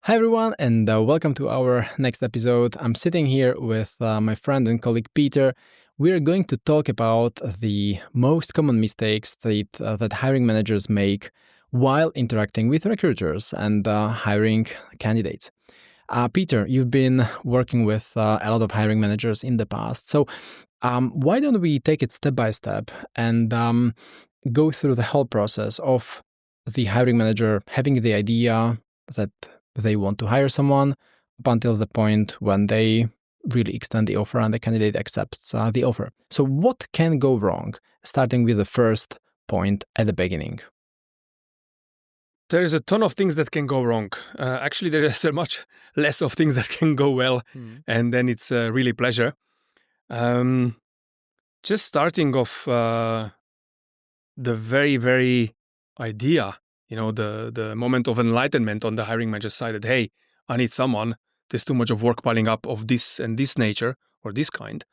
Hi, everyone, and welcome to our next episode. I'm sitting here with my friend and colleague Peter. We are going to talk about the most common mistakes that hiring managers make while interacting with recruiters and hiring candidates. Peter, you've been working with a lot of hiring managers in the past. So why don't we take it step by step and go through the whole process of the hiring manager having the idea that they want to hire someone up until the point when they really extend the offer and the candidate accepts the offer. So what can go wrong, starting with the first point at the beginning? There's a ton of things that can go wrong. Actually, there's much less of things that can go well, and then it's really pleasure. Just starting off the very, very idea, the moment of enlightenment on the hiring manager's side that, hey, I need someone. There's too much of work piling up of this and this nature or this kind.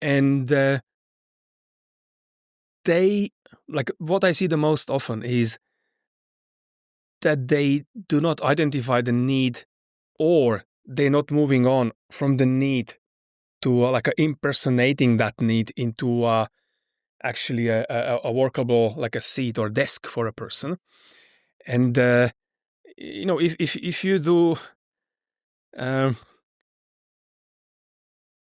And what I see the most often is that they do not identify the need, or they're not moving on from the need to impersonating that need into actually a workable, like a seat or desk for a person. And if you do,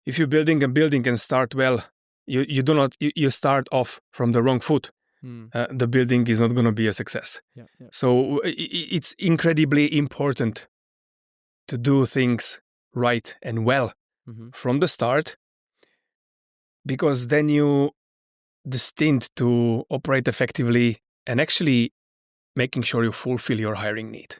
if you're building a building and start well, you start off from the wrong foot. The building is not going to be a success. Yeah. So it's incredibly important to do things right and well from the start, because then you destined to operate effectively and actually making sure you fulfill your hiring need.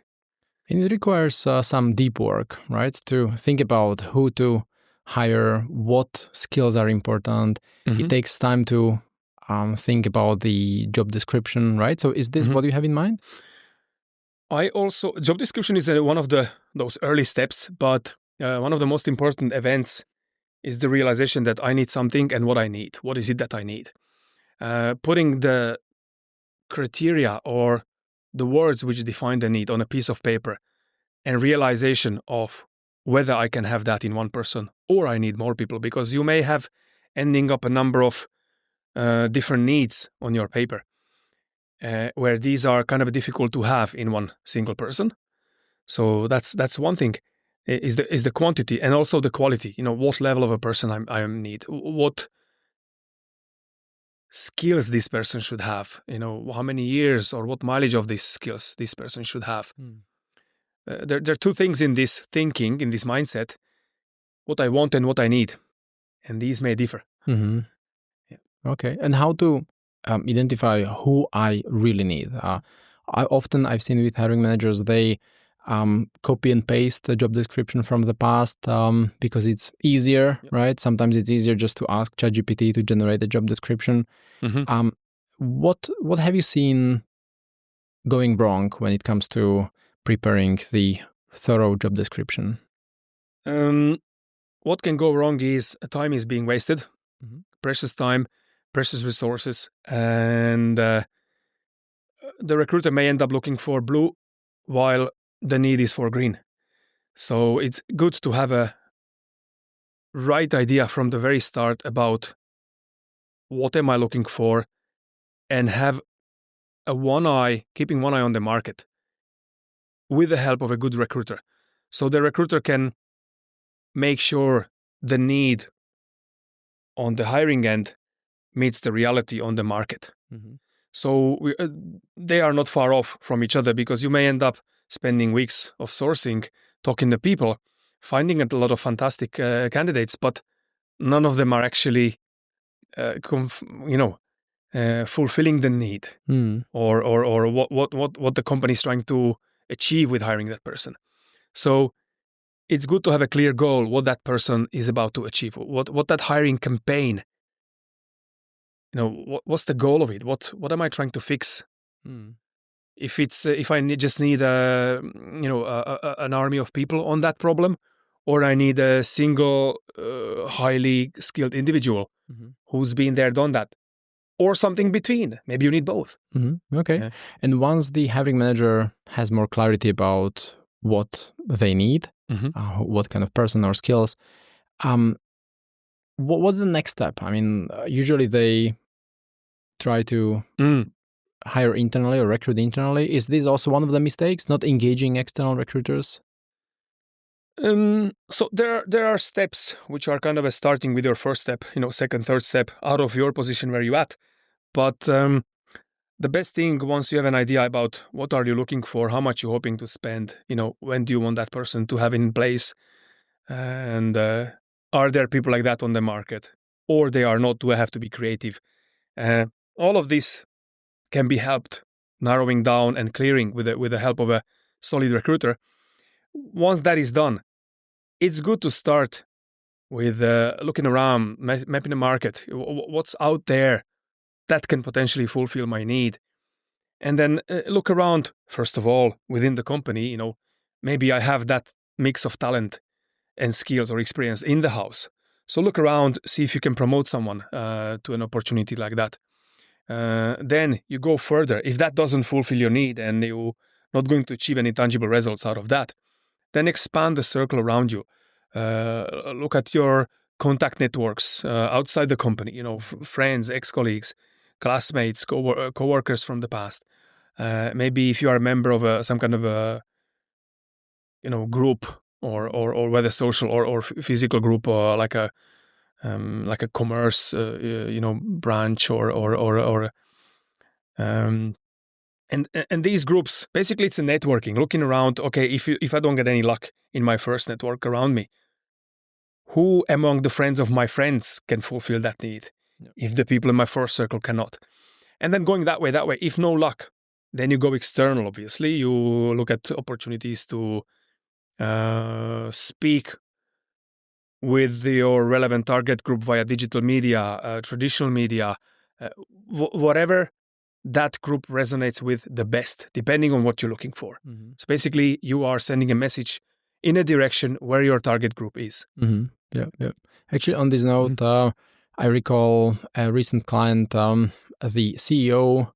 And it requires some deep work, right? To think about who to hire, what skills are important. It takes time to think about the job description, right? So is this what you have in mind? Job description is one of those early steps, but one of the most important events is the realization that I need something and what I need. What is it that I need? Putting the criteria or the words which define the need on a piece of paper, and realization of whether I can have that in one person or I need more people, because you may have ending up a number of different needs on your paper, where these are kind of difficult to have in one single person. So that's one thing, is the quantity and also the quality. What level of a person I need, what skills this person should have, how many years or what mileage of these skills this person should have. There are two things in this thinking, in this mindset: what I want and what I need, and these may differ. Yeah. Okay, and how to identify who I really need? I've seen with hiring managers, they copy and paste the job description from the past because it's easier, right? Sometimes it's easier just to ask ChatGPT to generate a job description. What have you seen going wrong when it comes to preparing the thorough job description? What can go wrong is time is being wasted, precious time, precious resources, and the recruiter may end up looking for blue while the need is for green. So it's good to have a right idea from the very start about what am I looking for, and have keeping one eye on the market with the help of a good recruiter. So the recruiter can make sure the need on the hiring end meets the reality on the market. So they are not far off from each other, because you may end up spending weeks of sourcing, talking to people, finding a lot of fantastic candidates, but none of them are actually, fulfilling the need or what the company is trying to achieve with hiring that person. So it's good to have a clear goal, what that person is about to achieve, what that hiring campaign, what's the goal of it? What am I trying to fix? If I just need an army of people on that problem, or I need a single highly skilled individual who's been there, done that, or something between. Maybe you need both. Okay. Yeah. And once the hiring manager has more clarity about what they need, what kind of person or skills. What's the next step? I mean, usually they try to hire internally or recruit internally. Is this also one of the mistakes, not engaging external recruiters? So there are steps which are kind of starting with your first step, second, third step out of your position where you're at. But the best thing, once you have an idea about what are you looking for, how much you're hoping to spend, when do you want that person to have in place, and are there people like that on the market, or they are not? Do I have to be creative? All of this can be helped narrowing down and clearing with the help of a solid recruiter. Once that is done, it's good to start with looking around, mapping the market. What's out there that can potentially fulfill my need? And then look around, first of all, within the company. Maybe I have that mix of talent and skills or experience in the house. So look around, see if you can promote someone to an opportunity like that. Then you go further. If that doesn't fulfill your need and you're not going to achieve any tangible results out of that, then expand the circle around you. Look at your contact networks outside the company, friends, ex-colleagues, classmates, co-workers from the past. Maybe if you are a member of some kind of a group or whether social or physical group, or like a commerce branch or and these groups, basically it's a networking, looking around. Okay, if I don't get any luck in my first network around me, who among the friends of my friends can fulfill that need? Yeah. If the people in my first circle cannot. And then going that way, if no luck, then you go external, obviously. You look at opportunities to speak with your relevant target group via digital media, traditional media, whatever that group resonates with the best, depending on what you're looking for. Mm-hmm. So basically, you are sending a message in a direction where your target group is. Mm-hmm. Yeah. Actually, on this note, I recall a recent client, the CEO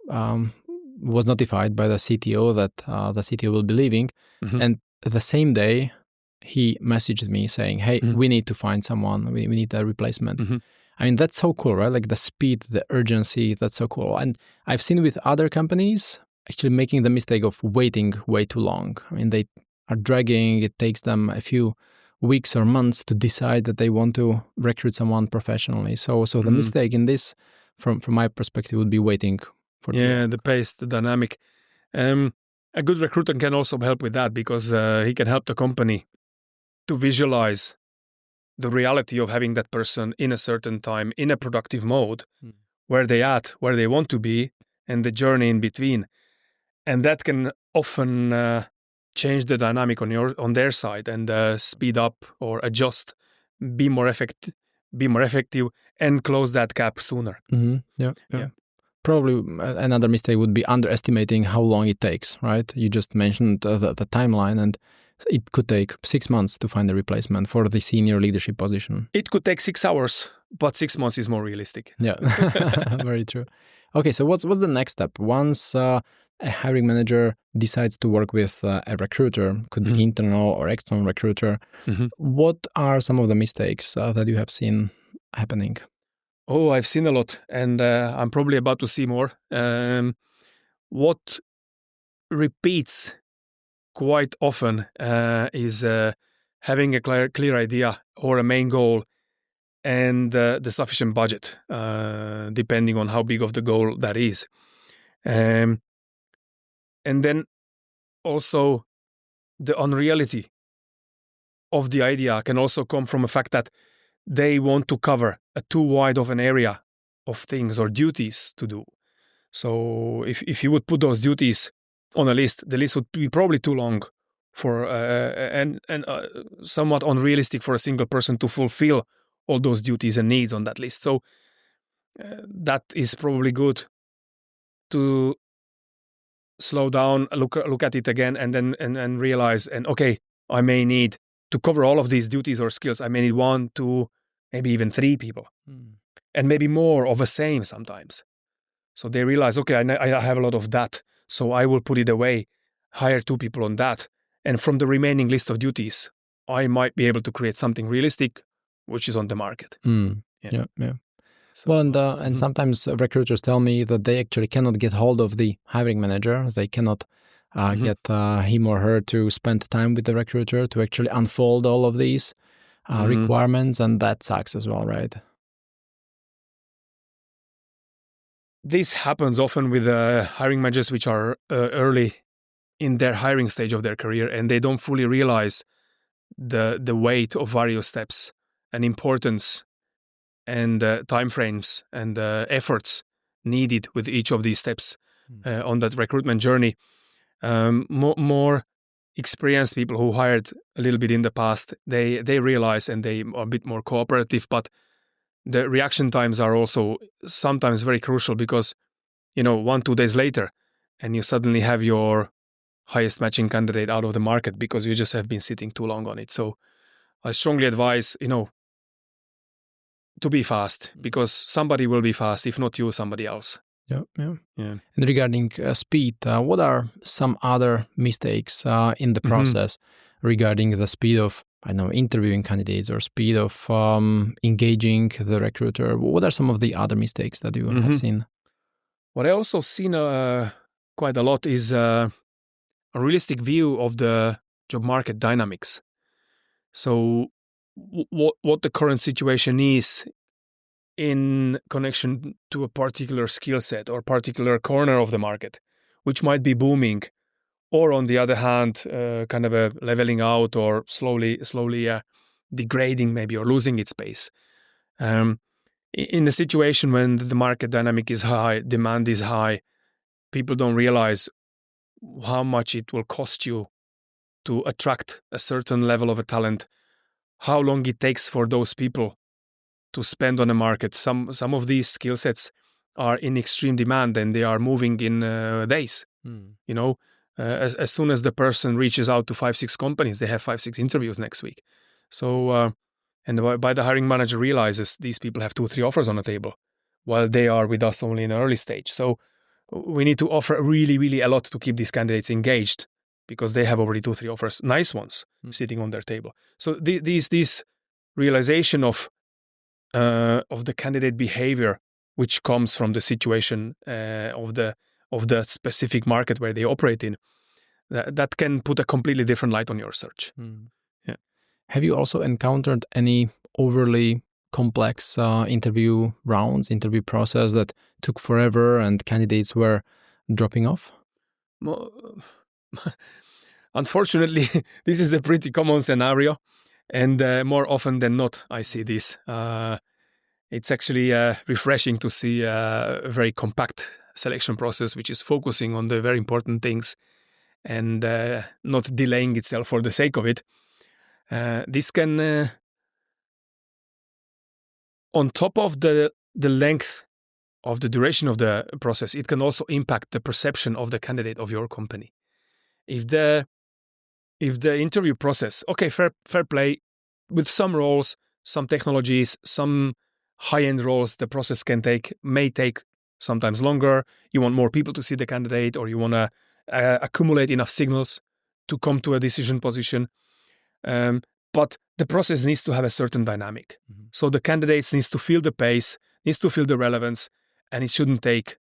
was notified by the CTO that the CTO will be leaving. Mm-hmm. And the same day, he messaged me saying, hey, we need to find someone. We need a replacement. Mm-hmm. I mean, that's so cool, right? Like the speed, the urgency, that's so cool. And I've seen with other companies actually making the mistake of waiting way too long. I mean, they are dragging. It takes them a few weeks or months to decide that they want to recruit someone professionally. So the mistake in this, from my perspective, would be waiting for the pace, the dynamic. A good recruiter can also help with that, because he can help the company to visualize the reality of having that person in a certain time in a productive mode, where they at, where they want to be, and the journey in between. And that can often change the dynamic on their side and speed up or adjust, be more effective, and close that gap sooner. Mm-hmm. Yeah. Probably another mistake would be underestimating how long it takes, right? You just mentioned the timeline, and it could take 6 months to find a replacement for the senior leadership position. It could take 6 hours, but 6 months is more realistic. Yeah, very true. Okay, so what's the next step? Once a hiring manager decides to work with a recruiter, could be internal or external recruiter, what are some of the mistakes that you have seen happening? Oh, I've seen a lot, and I'm probably about to see more. What repeats quite often is having a clear idea or a main goal and the sufficient budget, depending on how big of the goal that is. And then also the unreality of the idea can also come from the fact that they want to cover a too wide of an area of things or duties to do. So if you would put those duties on a list, the list would be probably too long for and somewhat unrealistic for a single person to fulfill all those duties and needs on that list. So that is probably good to slow down, look at it again, and then and realize, and okay, I may need to cover all of these duties or skills. I may need 1, 2, maybe even 3 people, and maybe more of the same sometimes. So they realize, okay, I have a lot of that, so I will put it away, hire 2 people on that, And from the remaining list of duties, I might be able to create something realistic, which is on the market. Yeah. So, Well, and sometimes recruiters tell me that they actually cannot get hold of the hiring manager. They cannot get him or her to spend time with the recruiter to actually unfold all of these requirements, and that sucks as well, right? This happens often with hiring managers which are early in their hiring stage of their career, and they don't fully realize the weight of various steps and importance and timeframes and efforts needed with each of these steps on that recruitment journey. More experienced people who hired a little bit in the past, they realize, and they are a bit more cooperative, but the reaction times are also sometimes very crucial because, 1-2 days later, and you suddenly have your highest matching candidate out of the market because you just have been sitting too long on it. So I strongly advise, to be fast, because somebody will be fast. If not you, somebody else. Yeah. And regarding speed, what are some other mistakes in the process regarding the speed of, interviewing candidates or speed of engaging the recruiter? What are some of the other mistakes that you have seen? What I also seen quite a lot is a realistic view of the job market dynamics. So what the current situation is in connection to a particular skill set or particular corner of the market, which might be booming, or on the other hand, kind of a leveling out or slowly degrading maybe, or losing its pace. In a situation when the market dynamic is high, demand is high, people don't realize how much it will cost you to attract a certain level of a talent, how long it takes for those people to spend on the market. Some of these skill sets are in extreme demand and they are moving in days. As soon as the person reaches out to 5-6 companies, they have 5-6 interviews next week. So and by the hiring manager realizes these people have 2-3 offers on the table while they are with us only in an early stage. So we need to offer really, really a lot to keep these candidates engaged, because they have already 2-3 offers, nice ones, sitting on their table. So these realization of the candidate behavior, which comes from the situation of the specific market where they operate in, that can put a completely different light on your search. Yeah. Have you also encountered any overly complex interview process that took forever and candidates were dropping off? Unfortunately, this is a pretty common scenario, and more often than not, I see this. It's actually refreshing to see a very compact selection process, which is focusing on the very important things and not delaying itself for the sake of it. This can, on top of the length of the duration of the process, it can also impact the perception of the candidate of your company. If the interview process, okay, fair play, with some roles, some technologies, some high-end roles, the process may take sometimes longer. You want more people to see the candidate, or you want to accumulate enough signals to come to a decision position. But the process needs to have a certain dynamic. So the candidates needs to feel the pace, needs to feel the relevance, and it shouldn't take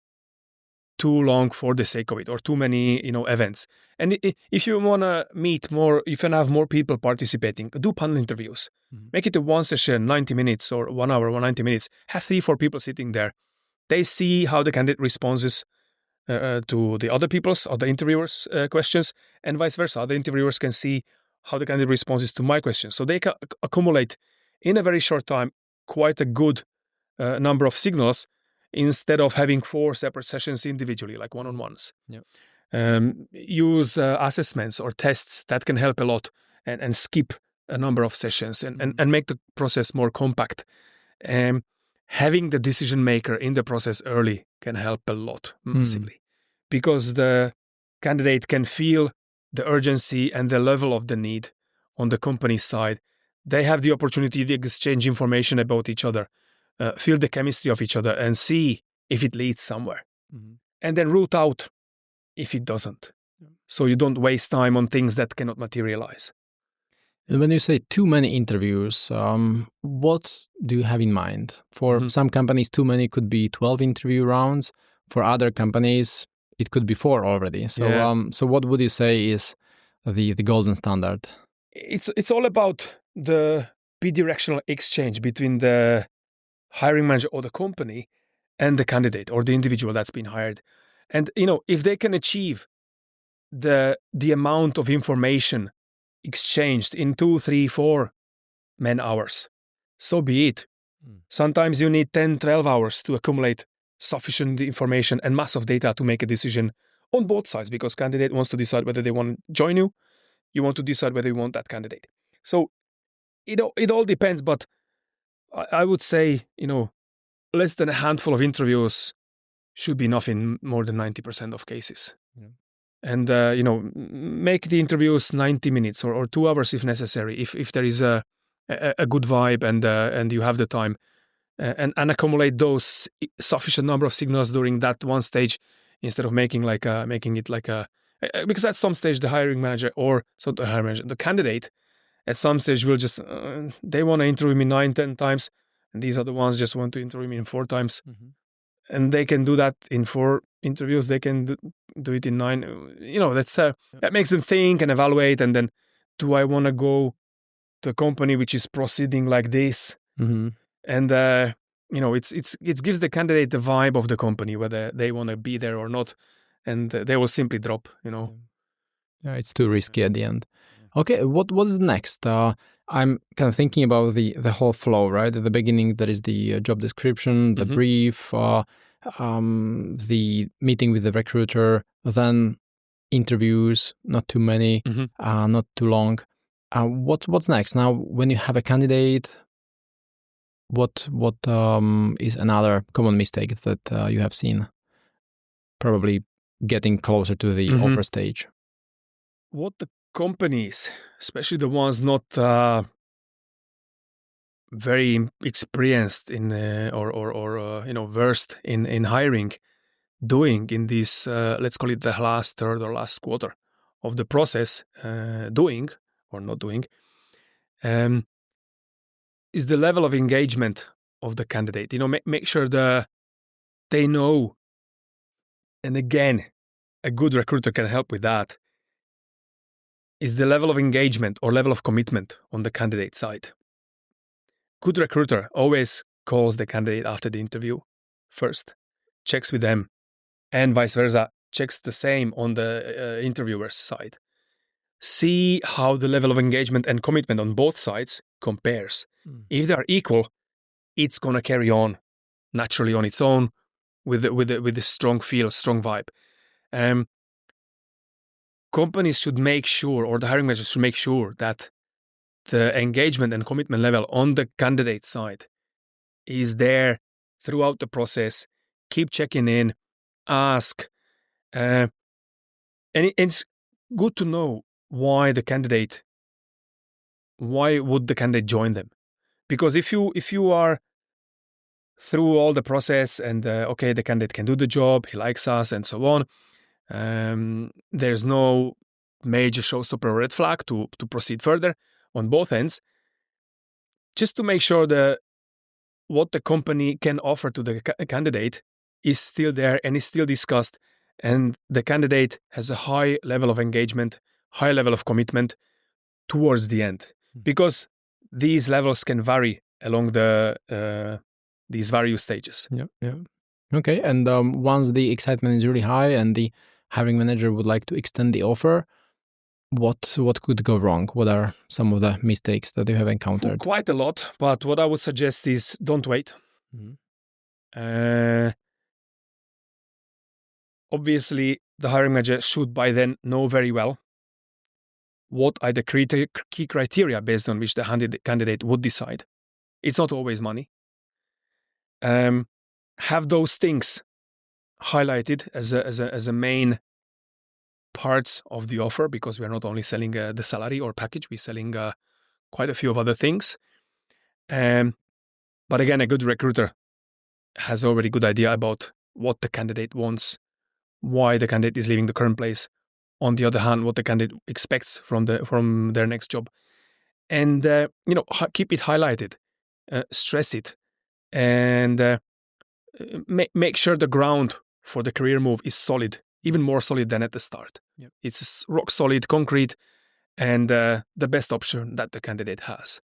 too long for the sake of it, or too many events. And if you want to meet more, if you have more people participating, do panel interviews. Make it a one session, 90 minutes, or 1 hour, 90 minutes. Have 3-4 people sitting there. They see how the candidate responds to the other people's or the interviewers' questions, and vice versa. The interviewers can see how the candidate responds to my questions. So they can accumulate in a very short time quite a good number of signals, instead of having 4 separate sessions individually, like one-on-ones. Use assessments or tests that can help a lot, and skip a number of sessions and make the process more compact. Having the decision maker in the process early can help a lot, massively, because the candidate can feel the urgency and the level of the need on the company's side. They have the opportunity to exchange information about each other, feel the chemistry of each other, and see if it leads somewhere, and then root out if it doesn't. so you don't waste time on things that cannot materialize. And when you say too many interviews, what do you have in mind? For some companies, too many could be 12 interview rounds. For other companies, it could be 4 already. So, so what would you say is the golden standard? It's all about the bidirectional exchange between the hiring manager or the company and the candidate or the individual that's been hired. And if they can achieve the amount of information exchanged in 2, 3, 4 man hours, so be it. Sometimes you need 10, 12 hours to accumulate sufficient information and massive data to make a decision on both sides, because candidate wants to decide whether they want to join you. You want to decide whether you want that candidate. So it all depends, but I would say, less than a handful of interviews should be enough in more than 90% of cases. Yeah. And, make the interviews 90 minutes or 2 hours if necessary, if there is a good vibe and you have the time, and accumulate those sufficient number of signals during that one stage, instead of making it like a, because at some stage the hiring manager the candidate at some stage will just, they want to interview me 9, 10 times, and these are the ones just want to interview me in 4 times. Mm-hmm. And they can do that in 4 interviews. They can do it in 9. That makes them think and evaluate. And then, do I want to go to a company which is proceeding like this? Mm-hmm. And it gives the candidate the vibe of the company, whether they want to be there or not, and they will simply drop. Yeah, it's too risky at the end. Okay, what is next? I'm kind of thinking about the whole flow, right? At the beginning, there is the job description, the brief, the meeting with the recruiter, then interviews, not too many, not too long. What's next? Now, when you have a candidate, what is another common mistake that you have seen? Probably getting closer to the offer stage. What the companies, especially the ones not very experienced in or versed in hiring, doing in this, let's call it the last third or last quarter of the process, doing or not doing, is the level of engagement of the candidate. Make sure they know, and again, a good recruiter can help with that, is the level of engagement or level of commitment on the candidate side. Good recruiter always calls the candidate after the interview first, checks with them, and vice versa, checks the same on the interviewer's side. See how the level of engagement and commitment on both sides compares. If they are equal, it's going to carry on naturally on its own with the strong feel, strong vibe. Companies should make sure, or the hiring managers should make sure, that the engagement and commitment level on the candidate side is there throughout the process. Keep checking in, ask, and it's good to know why would the candidate join them. Because if you are through all the process and the candidate can do the job, he likes us, and so on, there's no major showstopper or red flag to proceed further on both ends. Just to make sure that what the company can offer to the candidate is still there and is still discussed, and the candidate has a high level of engagement, high level of commitment towards the end, because these levels can vary along these various stages. Yeah. Okay, and once the excitement is really high and the hiring manager would like to extend the offer, what could go wrong? What are some of the mistakes that you have encountered? Quite a lot, but what I would suggest is don't wait. Obviously, the hiring manager should by then know very well what are the key criteria based on which the candidate would decide. It's not always money. Have those things highlighted as a main parts of the offer, because we are not only selling the salary or package, we're selling quite a few of other things. But again, a good recruiter has already a good idea about what the candidate wants, why the candidate is leaving the current place, on the other hand, what the candidate expects from their next job. And, keep it highlighted, stress it, and make sure the ground for the career move is solid, even more solid than at the start. Yep. It's rock solid, concrete, and the best option that the candidate has.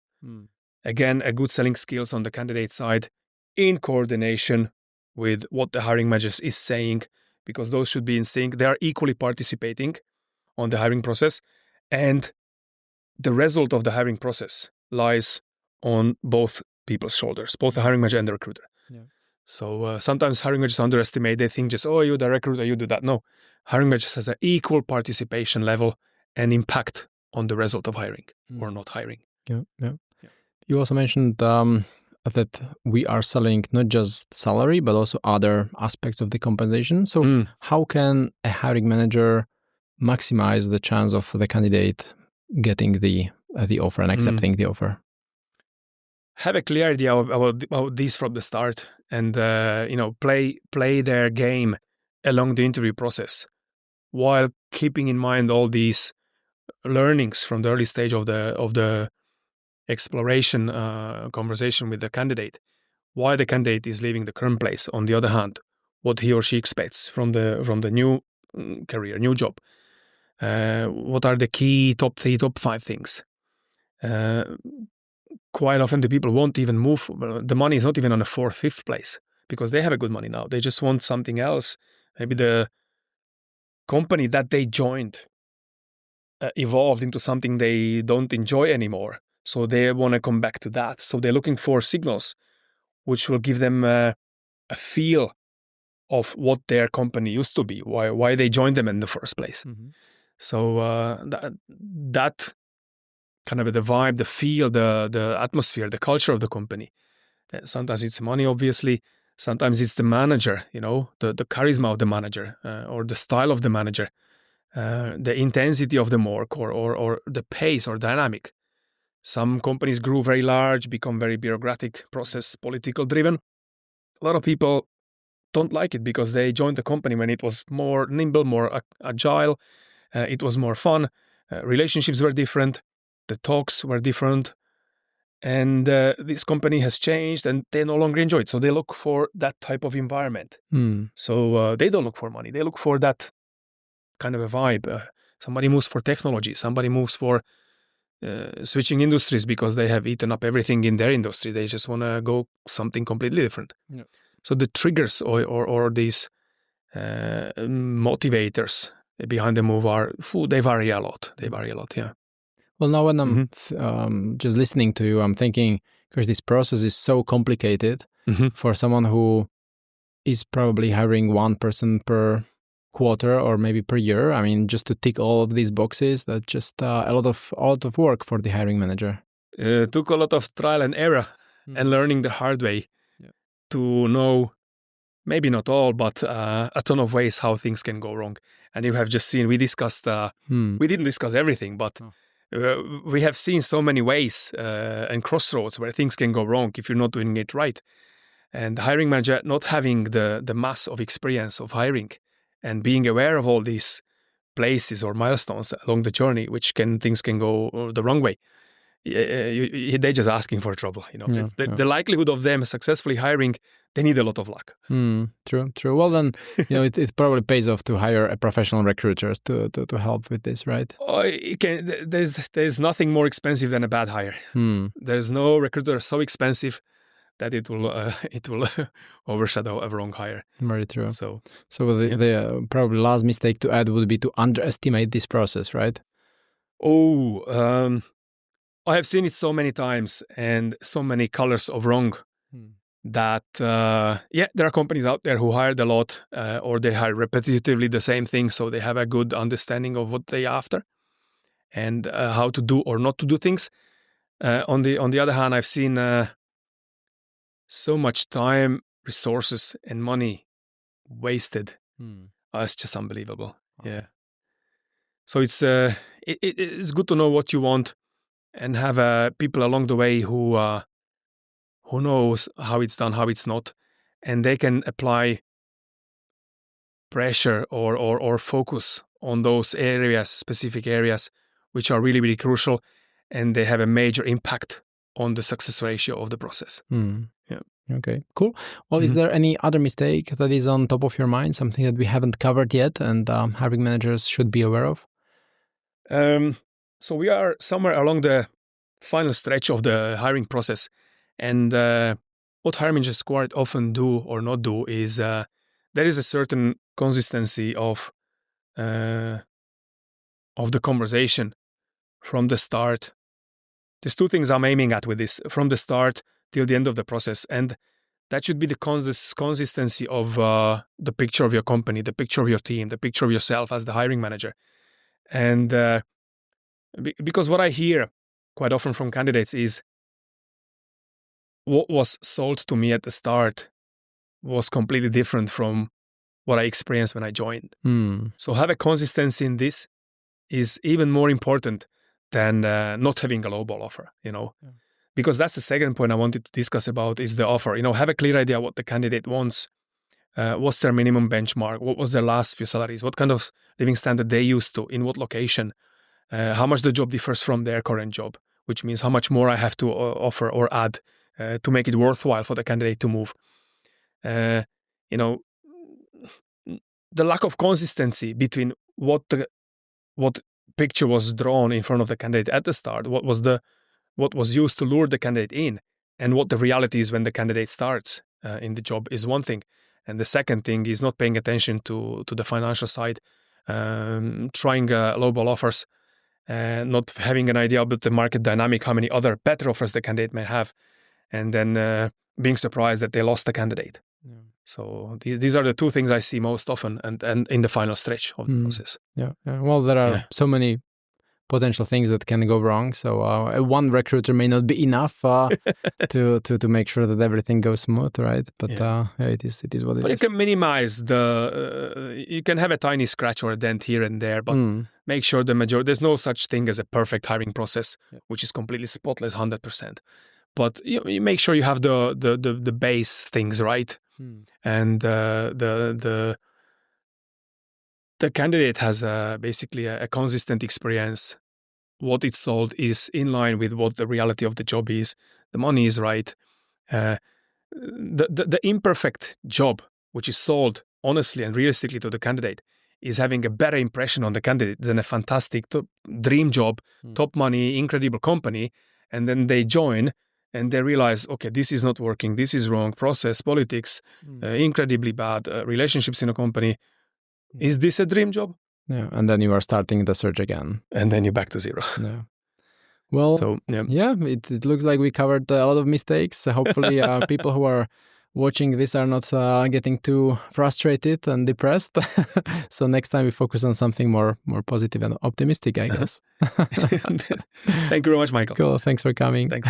Again, a good selling skills on the candidate side in coordination with what the hiring manager is saying, because those should be in sync. They are equally participating on the hiring process, and the result of the hiring process lies on both people's shoulders, both the hiring manager and the recruiter. Yeah. So sometimes hiring managers underestimate. They think just, you're the recruiter, you do that. No, hiring managers has an equal participation level and impact on the result of hiring or not hiring. Yeah. You also mentioned that we are selling not just salary, but also other aspects of the compensation. So how can a hiring manager maximize the chance of the candidate getting the offer and accepting the offer? Have a clear idea about this from the start, and play their game along the interview process, while keeping in mind all these learnings from the early stage of the exploration conversation with the candidate. Why the candidate is leaving the current place. On the other hand, what he or she expects from the new career, new job. What are the key top 3, top 5 things? Quite often the people won't even move. The money is not even on the 4th, 5th place because they have a good money now. They just want something else. Maybe the company that they joined evolved into something they don't enjoy anymore. So they want to come back to that. So they're looking for signals which will give them a feel of what their company used to be, why they joined them in the first place. So that kind of the vibe, the feel, the atmosphere, the culture of the company. Sometimes it's money, obviously. Sometimes it's the manager, the charisma of the manager or the style of the manager, the intensity of the work or the pace or dynamic. Some companies grew very large, become very bureaucratic, process, political driven. A lot of people don't like it because they joined the company when it was more nimble, more agile. It was more fun. Relationships were different. The talks were different. And this company has changed and they no longer enjoy it. So they look for that type of environment. So they don't look for money. They look for that kind of a vibe. Somebody moves for technology. Somebody moves for switching industries because they have eaten up everything in their industry. They just want to go something completely different. Yeah. So the triggers or these motivators behind the move they vary a lot. Yeah. Well, now when I'm just listening to you, I'm thinking, because this process is so complicated for someone who is probably hiring one person per quarter or maybe per year. I mean, just to tick all of these boxes, that's just a lot of work for the hiring manager. Took a lot of trial and error and learning the hard way to know, maybe not all, but a ton of ways how things can go wrong. And you have just seen, we discussed, we didn't discuss everything, but we have seen so many ways and crossroads where things can go wrong if you're not doing it right. And the hiring manager not having the mass of experience of hiring and being aware of all these places or milestones along the journey, things can go the wrong way. They're just asking for trouble. The likelihood of them successfully hiring, they need a lot of luck. True. Well, then, it probably pays off to hire a professional recruiters to help with this, right? There's nothing more expensive than a bad hire. There's no recruiter so expensive that it will overshadow a wrong hire. Very true. So the probably last mistake to add would be to underestimate this process, right? I have seen it so many times and so many colors of wrong that, there are companies out there who hired a lot or they hire repetitively the same thing, so they have a good understanding of what they're after and how to do or not to do things. On the other hand, I've seen so much time, resources, and money wasted. It's just unbelievable. Wow. Yeah. So it's good to know what you want and have people along the way who knows how it's done, how it's not, and they can apply pressure or focus on those areas, specific areas, which are really, really crucial, and they have a major impact on the success ratio of the process. Yeah. Okay, cool. Well, is there any other mistake that is on top of your mind, something that we haven't covered yet and hiring managers should be aware of? So we are somewhere along the final stretch of the hiring process, and what hiring managers quite often do or not do is there is a certain consistency of the conversation from the start. There's two things I'm aiming at with this: from the start till the end of the process, and that should be the consistency of the picture of your company, the picture of your team, the picture of yourself as the hiring manager. And because what I hear quite often from candidates is what was sold to me at the start was completely different from what I experienced when I joined. So have a consistency in this is even more important than not having a lowball offer, because that's the second point I wanted to discuss about is the offer. Have a clear idea what the candidate wants. What's their minimum benchmark? What was their last few salaries? What kind of living standard they used to? In what location? How much the job differs from their current job, which means how much more I have to offer or add to make it worthwhile for the candidate to move. The lack of consistency between what picture was drawn in front of the candidate at the start, what was used to lure the candidate in, and what the reality is when the candidate starts in the job is one thing. And the second thing is not paying attention to the financial side, trying lowball offers, not having an idea about the market dynamic, how many other better offers the candidate may have, and then being surprised that they lost the candidate. Yeah. So these are the two things I see most often and in the final stretch of the process. Yeah. Well, there are so many potential things that can go wrong. So one recruiter may not be enough to make sure that everything goes smooth, right? But it is what it is. But you can minimize you can have a tiny scratch or a dent here and there, but make sure there's no such thing as a perfect hiring process, which is completely spotless 100%. But you make sure you have the base things right, and the candidate has basically a consistent experience. What it's sold is in line with what the reality of the job is. The money is right. The imperfect job, which is sold honestly and realistically to the candidate, is having a better impression on the candidate than a fantastic dream job, top money, incredible company, and then they join and they realize, okay, this is not working, this is wrong, process, politics, incredibly bad, relationships in a company. Is this a dream job? Yeah, and then you are starting the search again. And then you're back to zero. Yeah. Well, it looks like we covered a lot of mistakes. Hopefully people who are watching this are not getting too frustrated and depressed. So next time we focus on something more positive and optimistic, I guess. Thank you very much, Michael. Cool. Thanks for coming. Thanks.